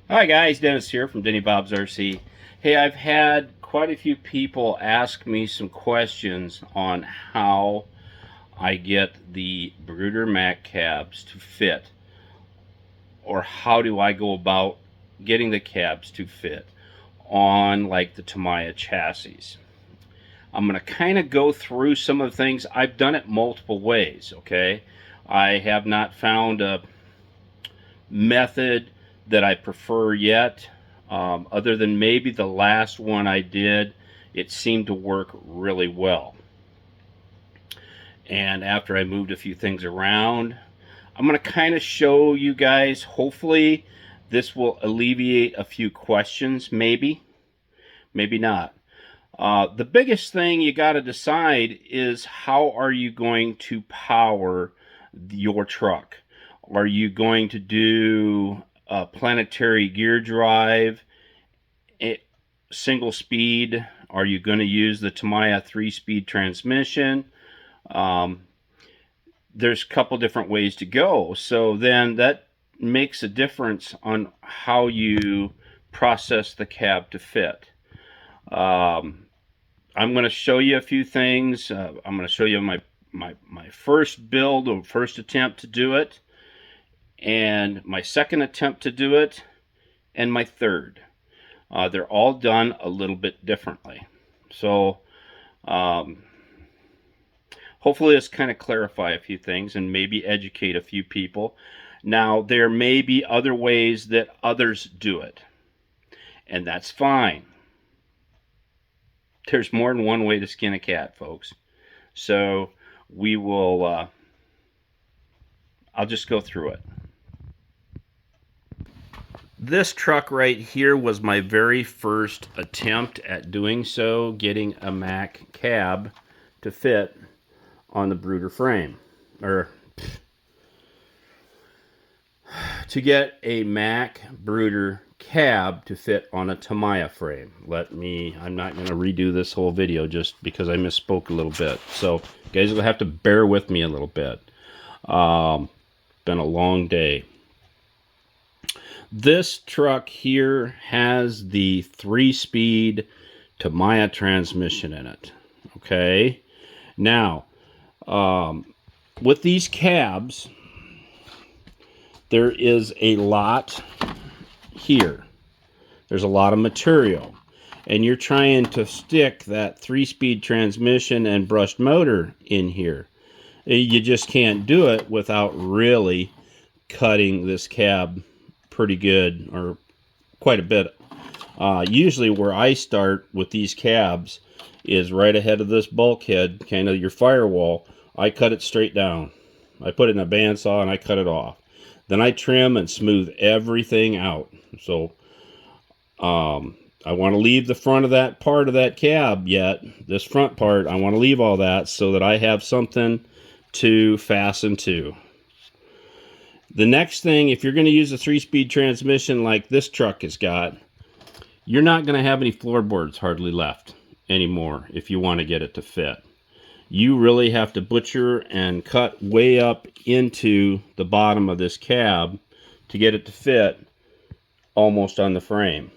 Hi guys, Dennis here from Denny Bob's RC. Hey, I've had quite a few people ask me some questions on how I get the Bruder Mack cabs to fit, or how do I go about getting the cabs to fit on like the Tamiya chassis. I'm going to kind of go through some of the things. I've done it multiple ways, okay? I have not found a method that I prefer yet. Other than maybe the last one I did, it seemed to work really well. And after I moved a few things around, I'm going to kind of show you guys. Hopefully, this will alleviate a few questions, maybe not. The biggest thing you got to decide is how are you going to power your truck? Are you going to do a planetary gear drive, single speed? Are you going to use the Tamiya 3-speed transmission? There's a couple different ways to go. So then that makes a difference on how you process the cab to fit. I'm going to show you a few things. I'm going to show you my first build or first attempt to do it, and my second attempt to do it, and my third. They're all done a little bit differently. So hopefully this kind of clarify a few things and maybe educate a few people. Now, there may be other ways that others do it, and that's fine. There's more than one way to skin a cat, folks. So we will, I'll just go through it. This truck right here was my very first attempt at doing so, getting a Mack cab to fit on the Bruder frame, or to get a Mack Bruder cab to fit on a Tamiya frame. I'm not going to redo this whole video just because I misspoke a little bit. So you guys will have to bear with me a little bit. Been a long day. This truck here has the 3-speed Tamiya transmission in it. Okay. Now, with these cabs, there is a lot here. There's a lot of material. And you're trying to stick that 3-speed transmission and brushed motor in here. You just can't do it without really cutting this cab pretty good, or quite a bit. Usually where I start with these cabs is right ahead of this bulkhead, kind of your firewall. I cut it straight down. I put it in a bandsaw and I cut it off. Then I trim and smooth everything out. So I want to leave the front of that part of that cab yet. This front part, I want to leave all that so that I have something to fasten to. The next thing, if you're going to use a 3-speed transmission like this truck has got, you're not going to have any floorboards hardly left anymore if you want to get it to fit. You really have to butcher and cut way up into the bottom of this cab to get it to fit almost on the frame.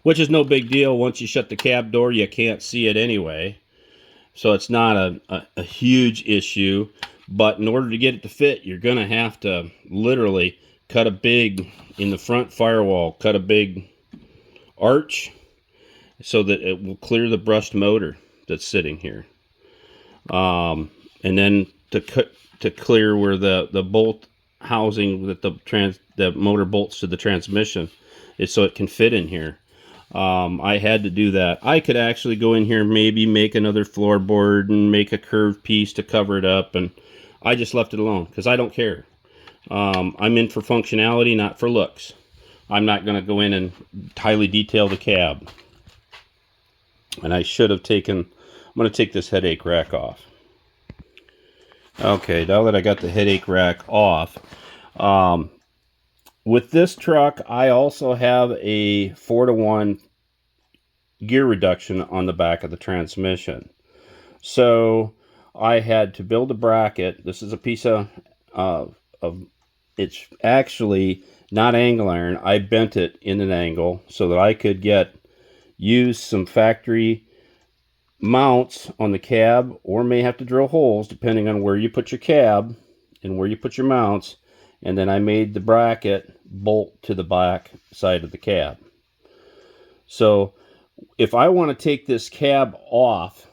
Which is no big deal. Once you shut the cab door, you can't see it anyway. So it's not a huge issue. But in order to get it to fit, you're going to have to literally cut a big, in the front firewall, cut a big arch so that it will clear the brushed motor that's sitting here. And then to clear where the bolt housing that the motor bolts to the transmission is, so it can fit in here. I had to do that. I could actually go in here and maybe make another floorboard and make a curved piece to cover it up, and I just left it alone because I don't care. I'm in for functionality, not for looks. I'm not going to go in and highly detail the cab. And I should have taken, I'm going to take this headache rack off. Okay, now that I got the headache rack off, with this truck, I also have a 4-to-1 gear reduction on the back of the transmission. So I had to build a bracket. This is a piece of it's actually not angle iron. I bent it in an angle so that I could use some factory mounts on the cab, or may have to drill holes depending on where you put your cab and where you put your mounts. And then I made the bracket bolt to the back side of the cab. So if I want to take this cab off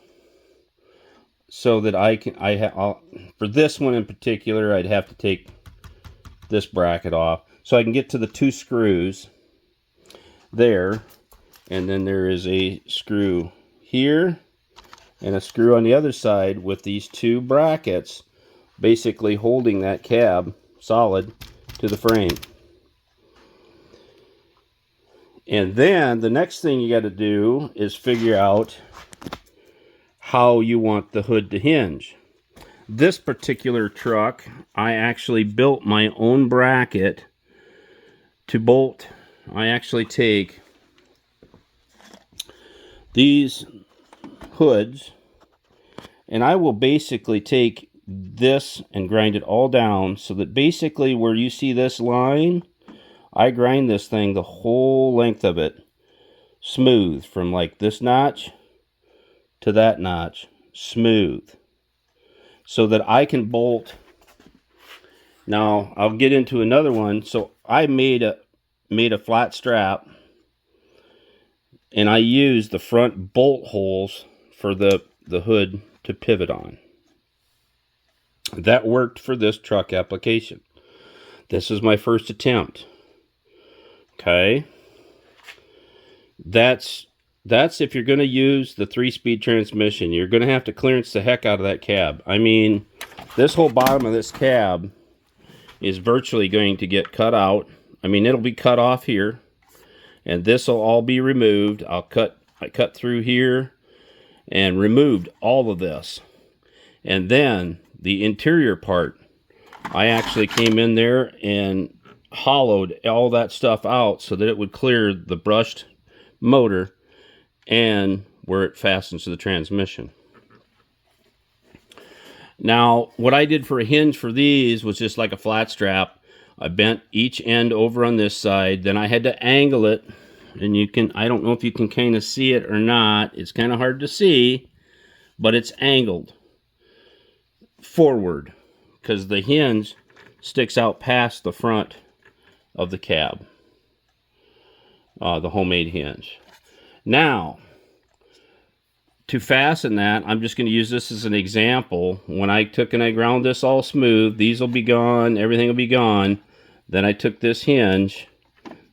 so that for this one in particular, I'd have to take this bracket off so I can get to the 2 screws there, and then there is a screw here and a screw on the other side with these 2 brackets basically holding that cab solid to the frame. And then the next thing you got to do is figure out how you want the hood to hinge. This particular truck, I actually built my own bracket to bolt. I actually take these hoods and I will basically take this and grind it all down so that basically where you see this line, I grind this thing the whole length of it smooth, from like this notch to that notch, smooth, so that I can bolt. Now I'll get into another one. So I made a flat strap, and I used the front bolt holes for the hood to pivot on. That worked for this truck application. This is my first attempt. Okay, that's if you're going to use the 3-speed transmission. You're going to have to clearance the heck out of that cab. I mean, this whole bottom of this cab is virtually going to get cut out. I mean, it'll be cut off here, and this will all be removed. I cut through here and removed all of this. And then the interior part, I actually came in there and hollowed all that stuff out so that it would clear the brushed motor and where it fastens to the transmission. Now, what I did for a hinge for these was just like a flat strap. I bent each end over on this side, then I had to angle it, and I don't know if you can kind of see it or not. It's kind of hard to see, but it's angled forward because the hinge sticks out past the front of the cab, the homemade hinge. Now, to fasten that, I'm just going to use this as an example. When I took and I ground this all smooth, these will be gone, everything will be gone. Then I took this hinge,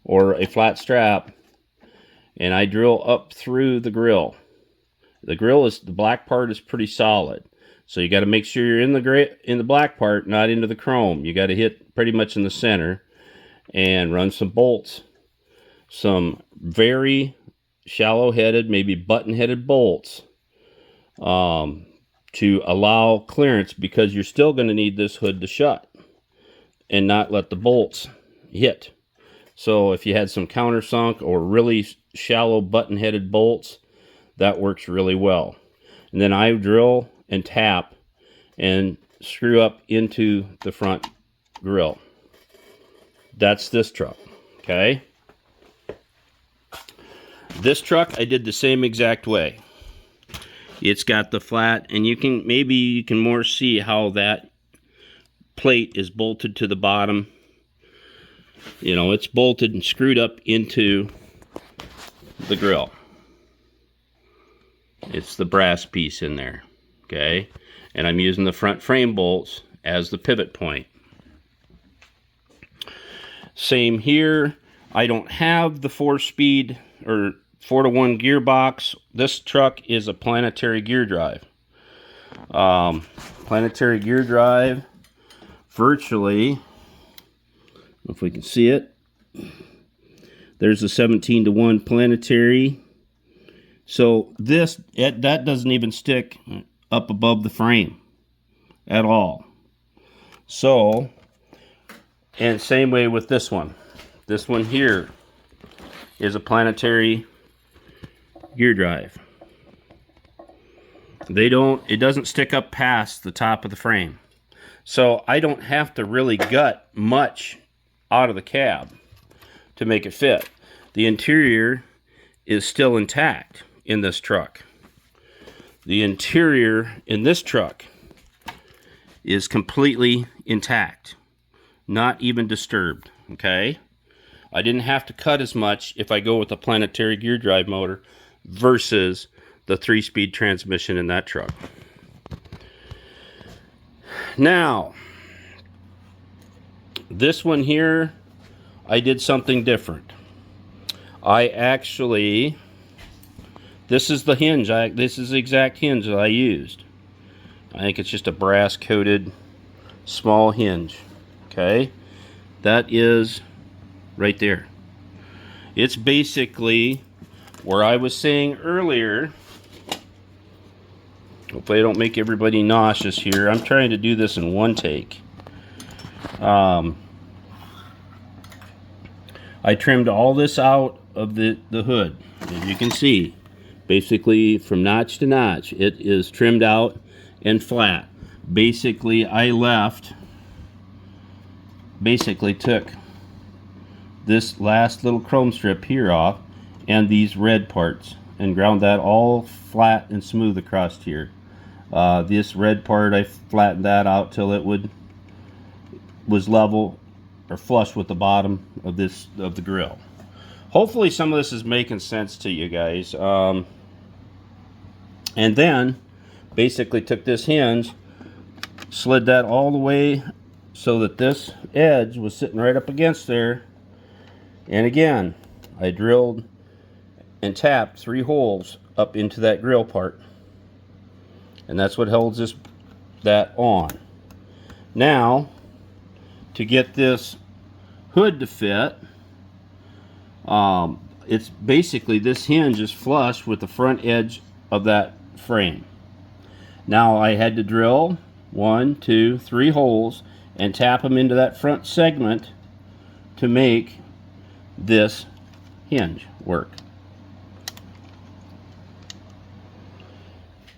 or a flat strap, and I drill up through the grill. The black part is pretty solid. So you got to make sure you're in the black part, not into the chrome. You got to hit pretty much in the center and run some bolts. Some very shallow-headed, maybe button-headed bolts to allow clearance, because you're still going to need this hood to shut and not let the bolts hit. So if you had some countersunk or really shallow button-headed bolts, that works really well. And then I drill and tap and screw up into the front grill. That's this truck, okay? This truck, I did the same exact way. It's got the flat, and maybe you can more see how that plate is bolted to the bottom. You know, it's bolted and screwed up into the grill. It's the brass piece in there, okay? And I'm using the front frame bolts as the pivot point. Same here. I don't have the 4-speed or 4-to-1 gearbox. This truck is a planetary gear drive. Planetary gear drive, virtually, if we can see it, there's a 17-to-1 planetary. So that doesn't even stick up above the frame at all. So, and same way with this one. This one here is a planetary gear drive. It doesn't stick up past the top of the frame. So I don't have to really gut much out of the cab to make it fit. The interior is still intact in this truck. The interior in this truck is completely intact, not even disturbed, okay? I didn't have to cut as much if I go with the planetary gear drive motor versus the 3-speed transmission in that truck. Now, this one here, I did something different. I actually, this is the hinge, this is the exact hinge that I used. I think it's just a brass coated small hinge, okay? That is right there. It's basically where I was saying earlier. Hopefully I don't make everybody nauseous here. I'm trying to do this in one take. I trimmed all this out of the hood. As you can see, basically from notch to notch, it is trimmed out and flat. Basically, I took this last little chrome strip here off and these red parts and ground that all flat and smooth across here. This red part, I flattened that out till it was level or flush with the bottom of the grill. Hopefully some of this is making sense to you guys. And then basically took this hinge, slid that all the way so that this edge was sitting right up against there. And again, I drilled and tapped 3 holes up into that grill part. And that's what holds that on. Now, to get this hood to fit, it's basically this hinge is flush with the front edge of that frame. Now I had to drill 1, 2, 3 holes and tap them into that front segment to make this hinge work.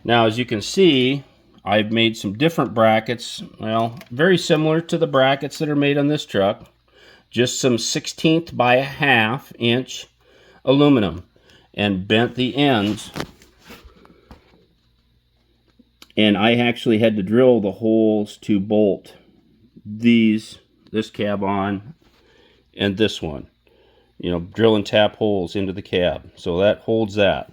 Now, as you can see, I've made some different brackets. Well, very similar to the brackets that are made on this truck. Just some 1/16 by a 1/2 inch aluminum and bent the ends. And I actually had to drill the holes to bolt this cab on and this one. You know, drill and tap holes into the cab. So that holds that.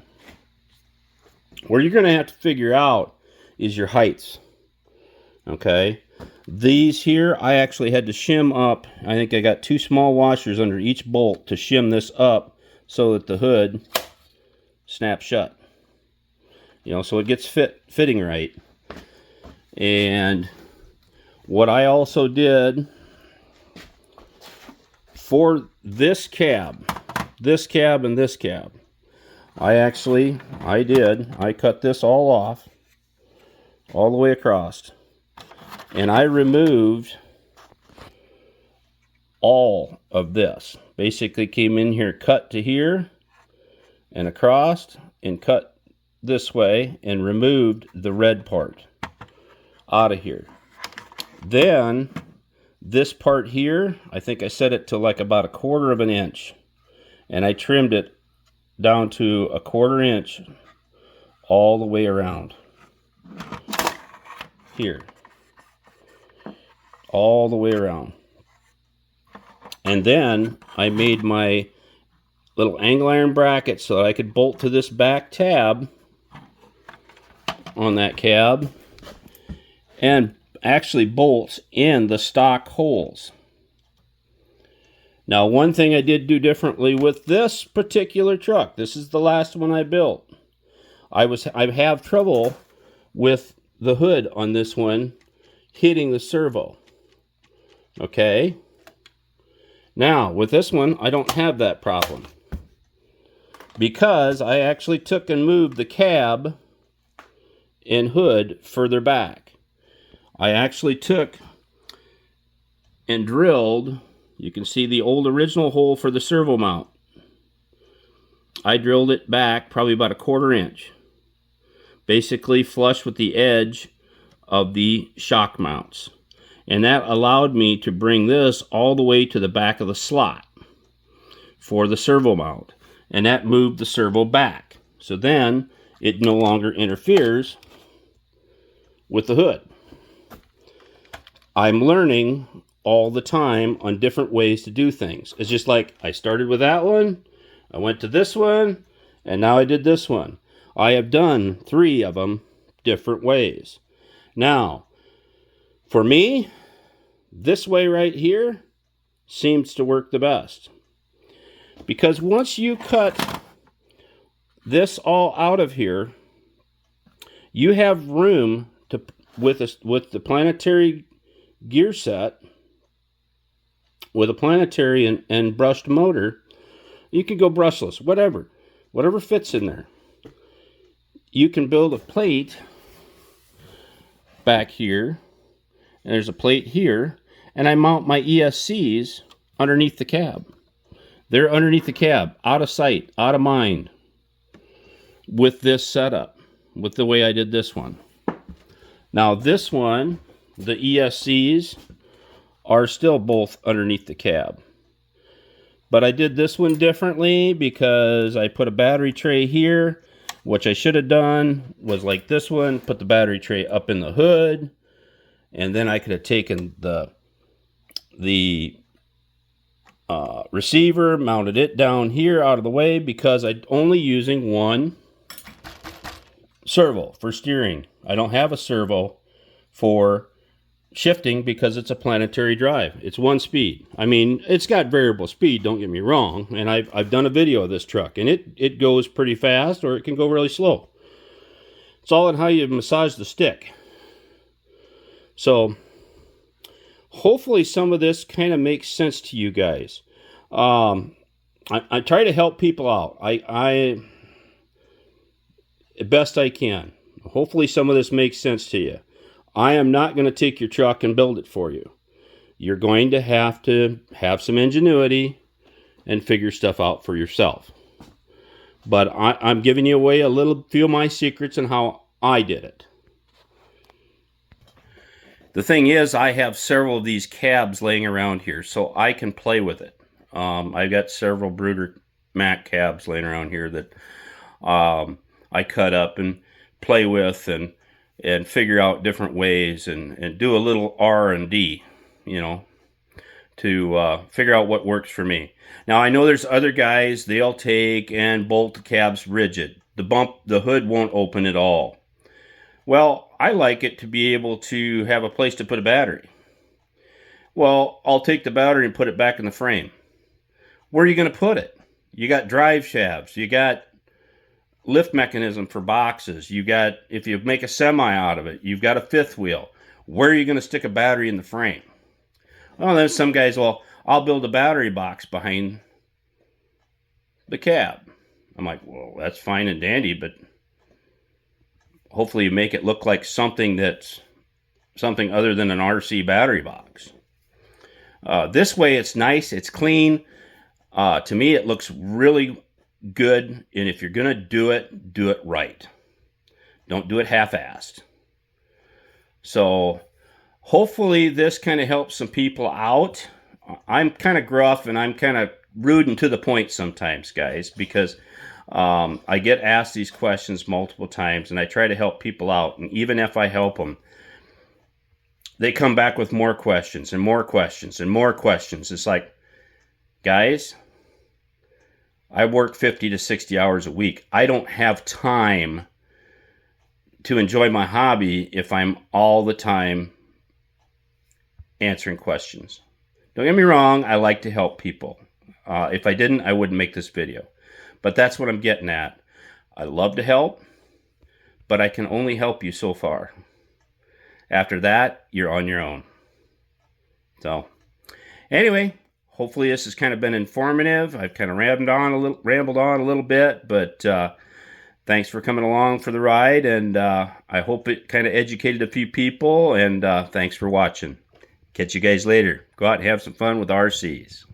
What you're going to have to figure out is your heights. Okay? These here, I actually had to shim up. I think I got 2 small washers under each bolt to shim this up so that the hood snaps shut. You know, so it gets fitting right. And what I also did for this cab, and this cab, I cut this all off, all the way across. And I removed all of this. Basically came in here, cut to here, and across, and cut this way, and removed the red part out of here. Then, this part here, I think I set it to like about 1/4 of an inch. And I trimmed it down to 1/4 inch all the way around. Here. All the way around. And then I made my little angle iron bracket so that I could bolt to this back tab on that cab and actually bolts in the stock holes. Now, one thing I did do differently with this particular truck, this is the last one I built. I have trouble with the hood on this one hitting the servo. Okay? Now, with this one, I don't have that problem, because I actually took and moved the cab and hood further back. I actually took and drilled, you can see the old original hole for the servo mount. I drilled it back probably about 1/4 inch, basically flush with the edge of the shock mounts. And that allowed me to bring this all the way to the back of the slot for the servo mount. And that moved the servo back. So then it no longer interferes with the hood. I'm learning all the time on different ways to do things. It's just like I started with that one, I went to this one, and now I did this one. I have done 3 of them different ways. Now, for me, this way right here seems to work the best. Because once you cut this all out of here, you have room to with the planetary gear set, with a planetary and brushed motor. You could go brushless, whatever fits in there. You can build a plate back here, and there's a plate here, and I mount my ESCs underneath the cab. They're underneath the cab, out of sight, out of mind, with this setup, with the way I did this one. Now this one, the ESCs are still both underneath the cab. But I did this one differently because I put a battery tray here. What I should have done was like this one, put the battery tray up in the hood, and then I could have taken the receiver, mounted it down here out of the way, because I'm only using one servo for steering. I don't have a servo for shifting because it's a planetary drive. It's 1 speed. I mean, it's got variable speed, don't get me wrong, and I've done a video of this truck, and it goes pretty fast, or it can go really slow. It's all in how you massage the stick. So hopefully some of this kind of makes sense to you guys. I try to help people out. I best I can. Hopefully some of this makes sense to you. I am not going to take your truck and build it for you. You're going to have some ingenuity and figure stuff out for yourself. But I'm giving you away a few of my secrets on how I did it. The thing is, I have several of these cabs laying around here, so I can play with it. I've got several Bruder Mack cabs laying around here that I cut up and play with and figure out different ways and do a little R&D, you know, to figure out what works for me. Now, I know there's other guys, they'll take and bolt the cabs rigid. The hood won't open at all. Well, I like it to be able to have a place to put a battery. Well, I'll take the battery and put it back in the frame. Where are you going to put it? You got drive shafts, you got lift mechanism for boxes, you got, if you make a semi out of it, you've got a fifth wheel. Where are you going to stick a battery in the frame? Well, then some guys, well, I'll build a battery box behind the cab. I'm like, well, that's fine and dandy, but hopefully you make it look like something that's something other than an RC battery box. This way it's nice, it's clean. To me, it looks really good, and if you're going to do it right. Don't do it half-assed. So hopefully this kind of helps some people out. I'm kind of gruff and I'm kind of rude and to the point sometimes, guys, because I get asked these questions multiple times, and I try to help people out. And even if I help them, they come back with more questions and more questions and more questions. It's like, guys, I work 50 to 60 hours a week. I don't have time to enjoy my hobby if I'm all the time answering questions. Don't get me wrong, I like to help people. If I didn't, I wouldn't make this video. But that's what I'm getting at. I love to help, but I can only help you so far. After that, you're on your own. So, anyway, hopefully this has kind of been informative. I've kind of rambled on a little bit, but thanks for coming along for the ride, and I hope it kind of educated a few people, and thanks for watching. Catch you guys later. Go out and have some fun with RCs.